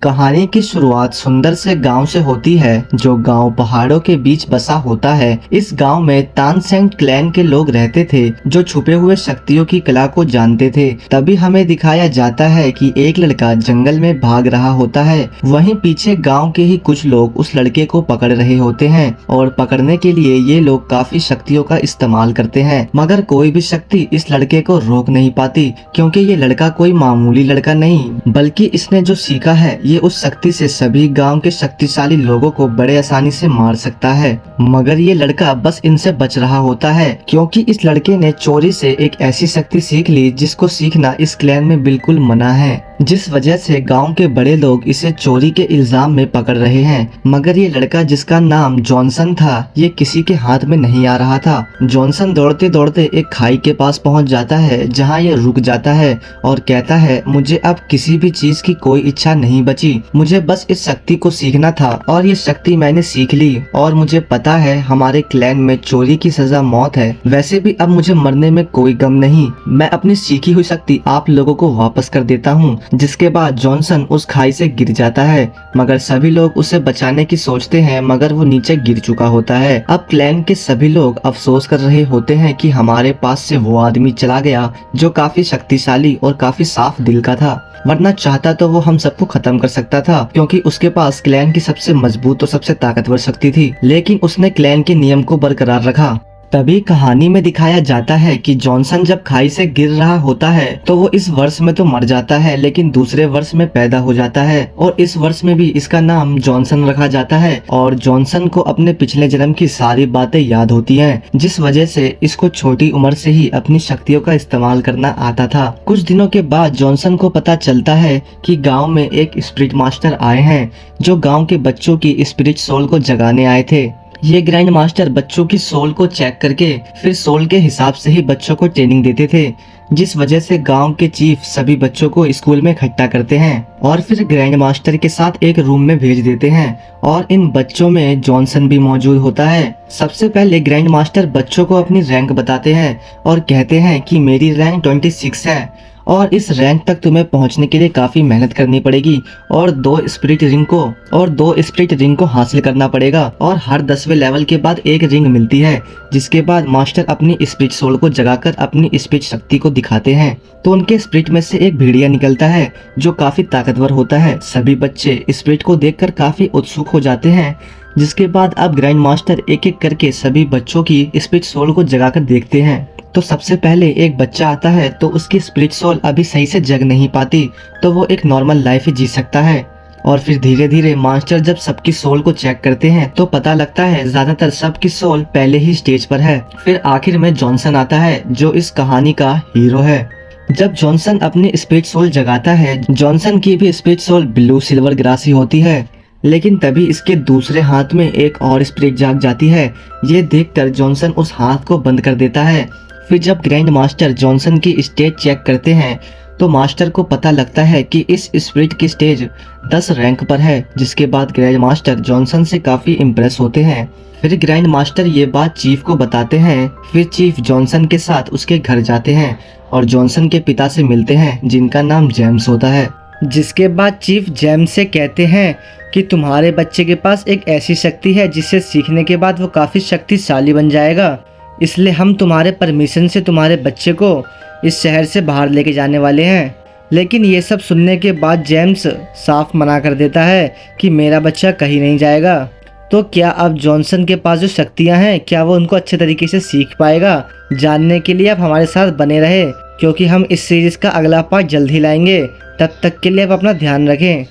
कहानी की शुरुआत सुंदर से गांव से होती है जो गांव पहाड़ों के बीच बसा होता है। इस गांव में तानसेन क्लैन के लोग रहते थे जो छुपे हुए शक्तियों की कला को जानते थे। तभी हमें दिखाया जाता है कि एक लड़का जंगल में भाग रहा होता है। वहीं पीछे गांव के ही कुछ लोग उस लड़के को पकड़ रहे होते हैं और पकड़ने के लिए ये लोग काफी शक्तियों का इस्तेमाल करते हैं, मगर कोई भी शक्ति इस लड़के को रोक नहीं पाती क्योंकि ये लड़का कोई मामूली लड़का नहीं बल्कि इसने जो सीखा है ये उस शक्ति से सभी गांव के शक्तिशाली लोगों को बड़े आसानी से मार सकता है। मगर ये लड़का बस इनसे बच रहा होता है क्योंकि इस लड़के ने चोरी से एक ऐसी शक्ति सीख ली जिसको सीखना इस क्लैन में बिल्कुल मना है, जिस वजह से गांव के बड़े लोग इसे चोरी के इल्जाम में पकड़ रहे हैं। मगर ये लड़का जिसका नाम जॉनसन था ये किसी के हाथ में नहीं आ रहा था। जॉनसन दौड़ते दौड़ते एक खाई के पास पहुंच जाता है जहां ये रुक जाता है और कहता है, मुझे अब किसी भी चीज की कोई इच्छा नहीं बची, मुझे बस इस शक्ति को सीखना था और ये शक्ति मैंने सीख ली और मुझे पता है हमारे क्लैन में चोरी की सजा मौत है। वैसे भी अब मुझे मरने में कोई गम नहीं, मैं अपनी सीखी हुई शक्ति आप लोगों को वापस कर देता हूँ। जिसके बाद जॉनसन उस खाई से गिर जाता है मगर सभी लोग उसे बचाने की सोचते हैं मगर वो नीचे गिर चुका होता है। अब क्लैन के सभी लोग अफसोस कर रहे होते हैं कि हमारे पास से वो आदमी चला गया जो काफी शक्तिशाली और काफी साफ दिल का था, वरना चाहता तो वो हम सबको खत्म कर सकता था क्योंकि उसके पास क्लैन की सबसे मजबूत और सबसे ताकतवर शक्ति थी, लेकिन उसने क्लैन के नियम को बरकरार रखा। तभी कहानी में दिखाया जाता है कि जॉनसन जब खाई से गिर रहा होता है तो वो इस वर्ष में तो मर जाता है लेकिन दूसरे वर्ष में पैदा हो जाता है और इस वर्ष में भी इसका नाम जॉनसन रखा जाता है और जॉनसन को अपने पिछले जन्म की सारी बातें याद होती हैं, जिस वजह से इसको छोटी उम्र से ही अपनी शक्तियों का इस्तेमाल करना आता था। कुछ दिनों के बाद जॉनसन को पता चलता है कि गाँव में एक स्पिरिट मास्टर आए हैं जो गाँव के बच्चों की स्पिरिट सोल को जगाने आए थे। ये ग्रैंड मास्टर बच्चों की सोल को चेक करके फिर सोल के हिसाब से ही बच्चों को ट्रेनिंग देते थे, जिस वजह से गांव के चीफ सभी बच्चों को स्कूल में इकट्ठा करते हैं और फिर ग्रैंड मास्टर के साथ एक रूम में भेज देते हैं और इन बच्चों में जॉनसन भी मौजूद होता है। सबसे पहले ग्रैंड मास्टर बच्चों को अपनी रैंक बताते हैं और कहते हैं कि मेरी रैंक 26 है और इस रैंक तक तुम्हें पहुंचने के लिए काफी मेहनत करनी पड़ेगी और दो स्पिरिट रिंग को हासिल करना पड़ेगा और हर 10वें लेवल के बाद एक रिंग मिलती है, जिसके बाद मास्टर अपनी स्पिरिट सोल को जगाकर अपनी स्पिरिट शक्ति को दिखाते हैं तो उनके स्पिरिट में से एक भेड़िया निकलता है जो काफी ताकतवर होता है। सभी बच्चे स्पिरिट को देखकर काफी उत्सुक हो जाते हैं, जिसके बाद अब ग्रैंड मास्टर एक एक करके सभी बच्चों की स्पिरिट सोल को जगाकर देखते हैं। तो सबसे पहले एक बच्चा आता है तो उसकी स्पिरिट सोल अभी सही से जग नहीं पाती तो वो एक नॉर्मल लाइफ ही जी सकता है और फिर धीरे धीरे मास्टर जब सबकी सोल को चेक करते हैं तो पता लगता है ज्यादातर सबकी सोल पहले ही स्टेज पर है। फिर आखिर में जॉनसन आता है जो इस कहानी का हीरो है। जब जॉनसन अपनी स्पिरिट सोल जगाता है, जॉनसन की भी spirit soul blue silver grassy होती है, लेकिन तभी इसके दूसरे हाथ में एक और स्पिरिट जाग जाती है। ये देखकर जॉनसन उस हाथ को बंद कर देता है। फिर जब ग्रैंड मास्टर जॉनसन की स्टेज चेक करते हैं तो मास्टर को पता लगता है कि इस स्पिरिट की स्टेज 10 रैंक पर है, जिसके बाद ग्रैंड मास्टर जॉनसन से काफी इम्प्रेस होते हैं। फिर ग्रैंड मास्टर ये बात चीफ को बताते हैं। फिर चीफ जॉनसन के साथ उसके घर जाते हैं और जॉनसन के पिता से मिलते हैं जिनका नाम जेम्स होता है। जिसके बाद चीफ जेम्स से कहते हैं कि तुम्हारे बच्चे के पास एक ऐसी शक्ति है जिसे सीखने के बाद वो काफी शक्तिशाली बन जाएगा, इसलिए हम तुम्हारे परमिशन से तुम्हारे बच्चे को इस शहर से बाहर लेके जाने वाले हैं। लेकिन ये सब सुनने के बाद जेम्स साफ मना कर देता है कि मेरा बच्चा कहीं नहीं जाएगा। तो क्या अब जॉनसन के पास जो शक्तियां हैं क्या वो उनको अच्छे तरीके से सीख पाएगा? जानने के लिए आप हमारे साथ बने रहे क्योंकि हम इस सीरीज का अगला पार्ट जल्द ही लाएंगे। तब तक के लिए आप अपना ध्यान रखें।